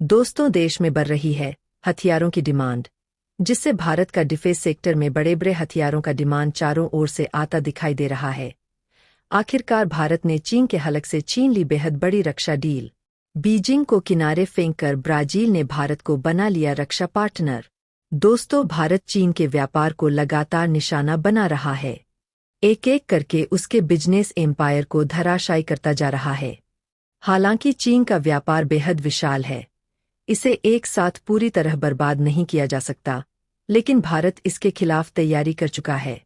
दोस्तों, देश में बढ़ रही है हथियारों की डिमांड, जिससे भारत का डिफेंस सेक्टर में बड़े बड़े हथियारों का डिमांड चारों ओर से आता दिखाई दे रहा है। आखिरकार भारत ने चीन के हलक से छीन ली बेहद बड़ी रक्षा डील। बीजिंग को किनारे फेंककर ब्राजील ने भारत को बना लिया रक्षा पार्टनर। दोस्तों, भारत चीन के व्यापार को लगातार निशाना बना रहा है। एक एक करके उसके बिजनेस एम्पायर को धराशायी करता जा रहा है। हालांकि चीन का व्यापार बेहद विशाल है, इसे एक साथ पूरी तरह बर्बाद नहीं किया जा सकता, लेकिन भारत इसके खिलाफ तैयारी कर चुका है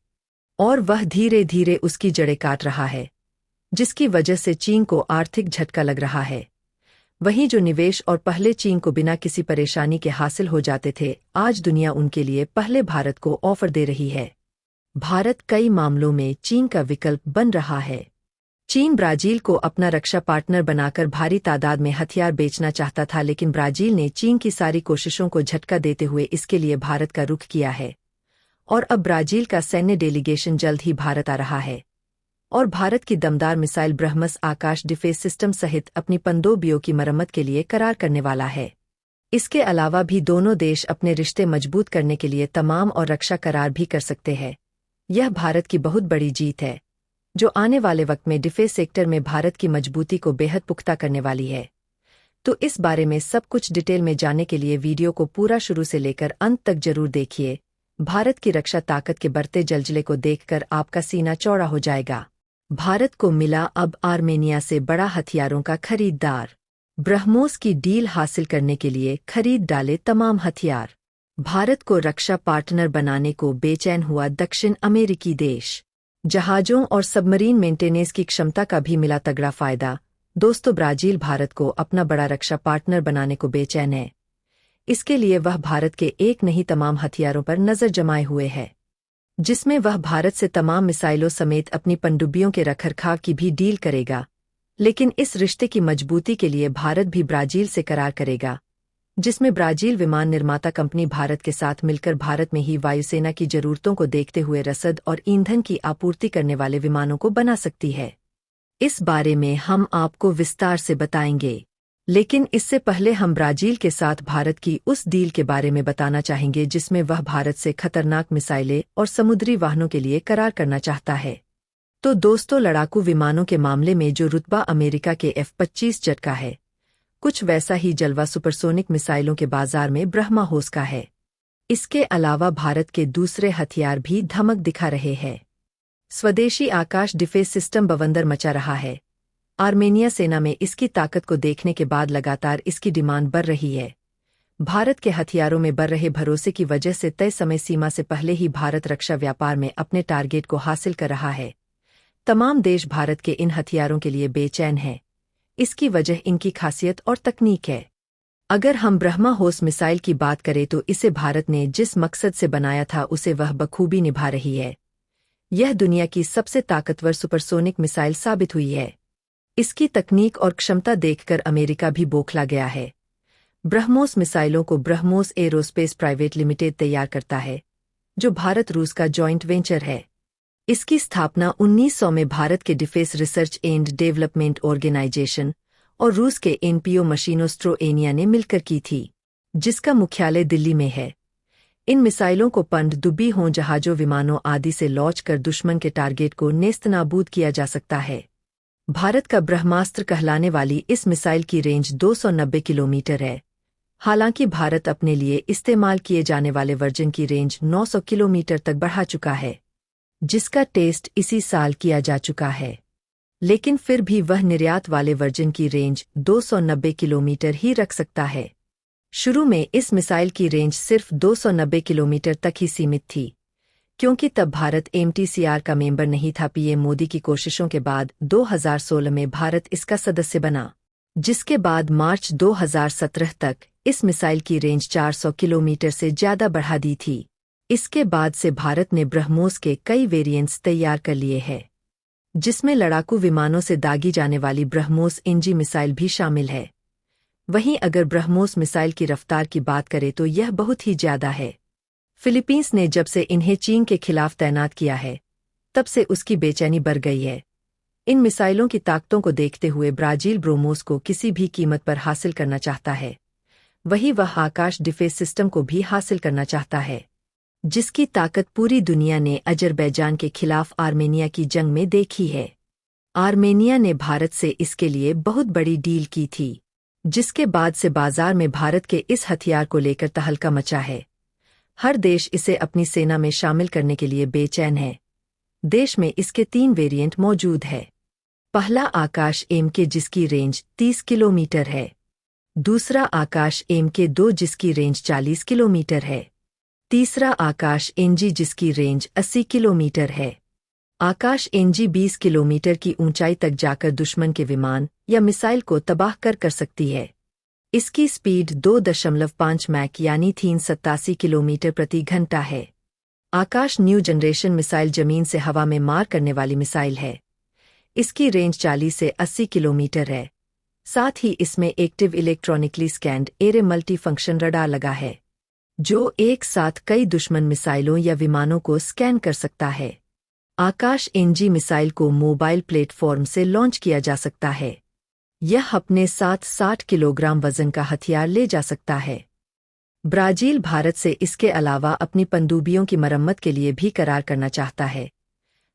और वह धीरे धीरे उसकी जड़ें काट रहा है, जिसकी वजह से चीन को आर्थिक झटका लग रहा है। वहीं जो निवेश और पहले चीन को बिना किसी परेशानी के हासिल हो जाते थे, आज दुनिया उनके लिए पहले भारत को ऑफर दे रही है। भारत कई मामलों में चीन का विकल्प बन रहा है। चीन ब्राजील को अपना रक्षा पार्टनर बनाकर भारी तादाद में हथियार बेचना चाहता था, लेकिन ब्राजील ने चीन की सारी कोशिशों को झटका देते हुए इसके लिए भारत का रुख किया है और अब ब्राजील का सैन्य डेलीगेशन जल्द ही भारत आ रहा है और भारत की दमदार मिसाइल ब्रह्मस आकाश डिफेंस सिस्टम सहित अपनी पनडुब्बियों की मरम्मत के लिए करार करने वाला है। इसके अलावा भी दोनों देश अपने रिश्ते मजबूत करने के लिए तमाम और रक्षा करार भी कर सकते हैं। यह भारत की बहुत बड़ी जीत है, जो आने वाले वक्त में डिफेंस सेक्टर में भारत की मजबूती को बेहद पुख्ता करने वाली है। तो इस बारे में सब कुछ डिटेल में जानने के लिए वीडियो को पूरा शुरू से लेकर अंत तक जरूर देखिए। भारत की रक्षा ताकत के बढ़ते जलजले को देखकर आपका सीना चौड़ा हो जाएगा। भारत को मिला अब आर्मेनिया से बड़ा हथियारों का खरीदार। ब्रह्मोस की डील हासिल करने के लिए खरीद डाले तमाम हथियार। भारत को रक्षा पार्टनर बनाने को बेचैन हुआ दक्षिण अमेरिकी देश। जहाजों और सबमरीन मेंटेनेंस की क्षमता का भी मिला तगड़ा फायदा। दोस्तों, ब्राजील भारत को अपना बड़ा रक्षा पार्टनर बनाने को बेचैन है। इसके लिए वह भारत के एक नहीं तमाम हथियारों पर नजर जमाए हुए है, जिसमें वह भारत से तमाम मिसाइलों समेत अपनी पनडुब्बियों के रखरखाव की भी डील करेगा। लेकिन इस रिश्ते की मजबूती के लिए भारत भी ब्राजील से करार करेगा, जिसमें ब्राजील विमान निर्माता कंपनी भारत के साथ मिलकर भारत में ही वायुसेना की जरूरतों को देखते हुए रसद और ईंधन की आपूर्ति करने वाले विमानों को बना सकती है। इस बारे में हम आपको विस्तार से बताएंगे, लेकिन इससे पहले हम ब्राजील के साथ भारत की उस डील के बारे में बताना चाहेंगे जिसमें वह भारत से खतरनाक मिसाइलें और समुद्री वाहनों के लिए करार करना चाहता है। तो दोस्तों, लड़ाकू विमानों के मामले में जो रुतबा अमेरिका के F-25 जेट का है, कुछ वैसा ही जलवा सुपरसोनिक मिसाइलों के बाजार में ब्रह्मोस का है। इसके अलावा भारत के दूसरे हथियार भी धमक दिखा रहे हैं। स्वदेशी आकाश डिफेंस सिस्टम बवंडर मचा रहा है। आर्मेनिया सेना में इसकी ताकत को देखने के बाद लगातार इसकी डिमांड बढ़ रही है। भारत के हथियारों में बढ़ रहे भरोसे की वजह से तय समय सीमा से पहले ही भारत रक्षा व्यापार में अपने टारगेट को हासिल कर रहा है। तमाम देश भारत के इन हथियारों के लिए बेचैन हैं। इसकी वजह इनकी खासियत और तकनीक है। अगर हम ब्रह्मोस मिसाइल की बात करें तो इसे भारत ने जिस मकसद से बनाया था उसे वह बखूबी निभा रही है। यह दुनिया की सबसे ताकतवर सुपरसोनिक मिसाइल साबित हुई है। इसकी तकनीक और क्षमता देखकर अमेरिका भी बौखला गया है। ब्रह्मोस मिसाइलों को ब्रह्मोस एरोस्पेस प्राइवेट लिमिटेड तैयार करता है, जो भारत रूस का जॉइंट वेंचर है। इसकी स्थापना 1900 में भारत के defence research and development organisation और रूस के एनपीओ मशीनोस्ट्रोएनिया ने मिलकर की थी, जिसका मुख्यालय दिल्ली में है। इन मिसाइलों को पनडुब्बी हों जहाजों, विमानों आदि से लॉन्च कर दुश्मन के टारगेट को नेस्तनाबूद किया जा सकता है। भारत का ब्रह्मास्त्र कहलाने वाली इस मिसाइल की रेंज 290 किलोमीटर है। हालांकि भारत अपने लिए इस्तेमाल किए जाने वाले वर्जन की रेंज 900 किलोमीटर तक बढ़ा चुका है, जिसका टेस्ट इसी साल किया जा चुका है। लेकिन फिर भी वह निर्यात वाले वर्जन की रेंज 290 किलोमीटर ही रख सकता है। शुरू में इस मिसाइल की रेंज सिर्फ 290 किलोमीटर तक ही सीमित थी, क्योंकि तब भारत MTCR का मेंबर नहीं था। पीएम मोदी की कोशिशों के बाद 2016 में भारत इसका सदस्य बना, जिसके बाद मार्च 2017 तक इस मिसाइल की रेंज 400 किलोमीटर से ज्यादा बढ़ा दी थी। इसके बाद से भारत ने ब्रह्मोस के कई वेरिएंट्स तैयार कर लिए हैं, जिसमें लड़ाकू विमानों से दागी जाने वाली ब्रह्मोस NG मिसाइल भी शामिल है। वहीं अगर ब्रह्मोस मिसाइल की रफ्तार की बात करें तो यह बहुत ही ज्यादा है। फिलीपींस ने जब से इन्हें चीन के खिलाफ तैनात किया है, तब से उसकी बेचैनी बढ़ गई है। इन मिसाइलों की ताकतों को देखते हुए ब्राजील ब्रह्मोस को किसी भी कीमत पर हासिल करना चाहता है, वही वह आकाश डिफेंस सिस्टम को भी हासिल करना चाहता है, जिसकी ताकत पूरी दुनिया ने अजरबैजान के खिलाफ आर्मेनिया की जंग में देखी है। आर्मेनिया ने भारत से इसके लिए बहुत बड़ी डील की थी, जिसके बाद से बाजार में भारत के इस हथियार को लेकर तहलका मचा है। हर देश इसे अपनी सेना में शामिल करने के लिए बेचैन है। देश में इसके 3 वेरिएंट मौजूद है। पहला आकाश MK जिसकी रेंज 30 किलोमीटर है। दूसरा आकाश MK2 जिसकी रेंज 40 किलोमीटर है। तीसरा आकाश NG जिसकी रेंज 80 किलोमीटर है। आकाश NG 20 किलोमीटर की ऊंचाई तक जाकर दुश्मन के विमान या मिसाइल को तबाह कर सकती है। इसकी स्पीड 2.5 मैक यानी 387 किलोमीटर प्रति घंटा है। आकाश न्यू जनरेशन मिसाइल जमीन से हवा में मार करने वाली मिसाइल है। इसकी रेंज 40 से 80 किलोमीटर है। साथ ही इसमें active electronically scanned array multi function radar लगा है, जो एक साथ कई दुश्मन मिसाइलों या विमानों को स्कैन कर सकता है। आकाश NG मिसाइल को मोबाइल प्लेटफॉर्म से लॉन्च किया जा सकता है। यह अपने साथ 60 किलोग्राम वजन का हथियार ले जा सकता है। ब्राजील भारत से इसके अलावा अपनी पनडुब्बियों की मरम्मत के लिए भी करार करना चाहता है।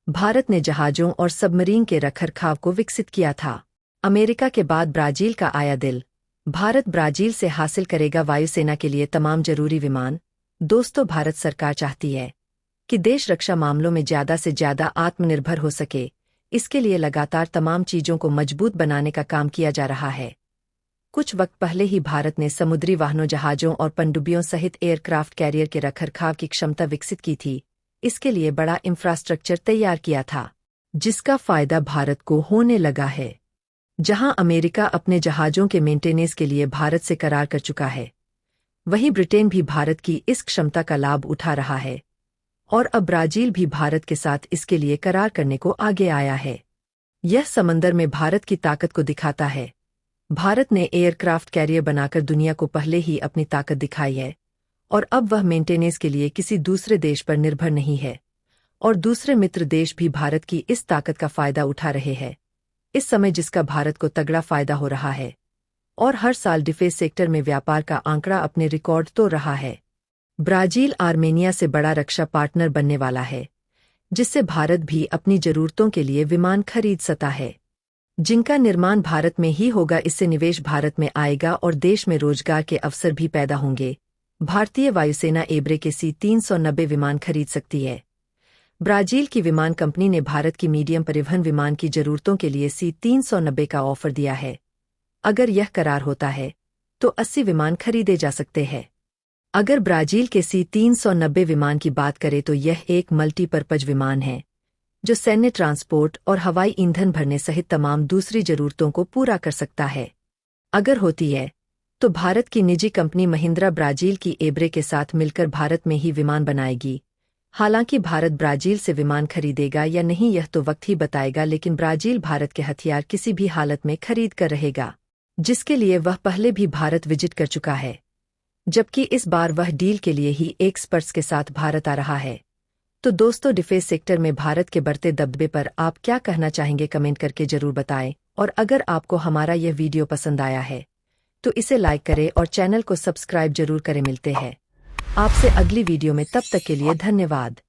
भारत ने जहाजों और सबमरीन के रखरखाव को विकसित किया था। अमेरिका के बाद ब्राजील का आया दिल। भारत ब्राजील से हासिल करेगा वायुसेना के लिए तमाम जरूरी विमान। दोस्तों, भारत सरकार चाहती है कि देश रक्षा मामलों में ज़्यादा से ज़्यादा आत्मनिर्भर हो सके। इसके लिए लगातार तमाम चीज़ों को मजबूत बनाने का काम किया जा रहा है। कुछ वक्त पहले ही भारत ने समुद्री वाहनों, जहाज़ों और पनडुब्बियों सहित एयरक्राफ्ट कैरियर के रखरखाव की क्षमता विकसित की थी। इसके लिए बड़ा इंफ्रास्ट्रक्चर तैयार किया था, जिसका फायदा भारत को होने लगा है। जहां अमेरिका अपने जहाज़ों के मेंटेनेंस के लिए भारत से करार कर चुका है, वहीं ब्रिटेन भी भारत की इस क्षमता का लाभ उठा रहा है और अब ब्राजील भी भारत के साथ इसके लिए करार करने को आगे आया है। यह समंदर में भारत की ताकत को दिखाता है। भारत ने एयरक्राफ्ट कैरियर बनाकर दुनिया को पहले ही अपनी ताकत दिखाई है और अब वह मेंटेनेंस के लिए किसी दूसरे देश पर निर्भर नहीं है और दूसरे मित्र देश भी भारत की इस ताकत का फायदा उठा रहे हैं। इस समय जिसका भारत को तगड़ा फायदा हो रहा है और हर साल डिफेंस सेक्टर में व्यापार का आंकड़ा अपने रिकॉर्ड तोड़ रहा है। ब्राजील आर्मेनिया से बड़ा रक्षा पार्टनर बनने वाला है, जिससे भारत भी अपनी जरूरतों के लिए विमान खरीद सकता है, जिनका निर्माण भारत में ही होगा। इससे निवेश भारत में आएगा और देश में रोजगार के अवसर भी पैदा होंगे। भारतीय वायुसेना एब्रे के C-390 विमान खरीद सकती है। ब्राजील की विमान कंपनी ने भारत की मीडियम परिवहन विमान की जरूरतों के लिए C-390 का ऑफर दिया है। अगर यह करार होता है तो 80 विमान खरीदे जा सकते हैं। अगर ब्राजील के C-390 विमान की बात करें तो यह एक मल्टीपर्पज विमान है, जो सैन्य ट्रांसपोर्ट और हवाई ईंधन भरने सहित तमाम दूसरी जरूरतों को पूरा कर सकता है। अगर होती है तो भारत की निजी कंपनी महिंद्रा ब्राजील की एब्रे के साथ मिलकर भारत में ही विमान बनाएगी। हालांकि भारत ब्राजील से विमान खरीदेगा या नहीं यह तो वक्त ही बताएगा, लेकिन ब्राजील भारत के हथियार किसी भी हालत में खरीद कर रहेगा, जिसके लिए वह पहले भी भारत विजिट कर चुका है, जबकि इस बार वह डील के लिए ही एक्सपर्ट्स के साथ भारत आ रहा है। तो दोस्तों, डिफेंस सेक्टर में भारत के बढ़ते दबदबे पर आप क्या कहना चाहेंगे, कमेंट करके जरूर बताएं। और अगर आपको हमारा यह वीडियो पसंद आया है तो इसे लाइक करें और चैनल को सब्सक्राइब जरूर करें। मिलते हैं आपसे अगली वीडियो में, तब तक के लिए धन्यवाद।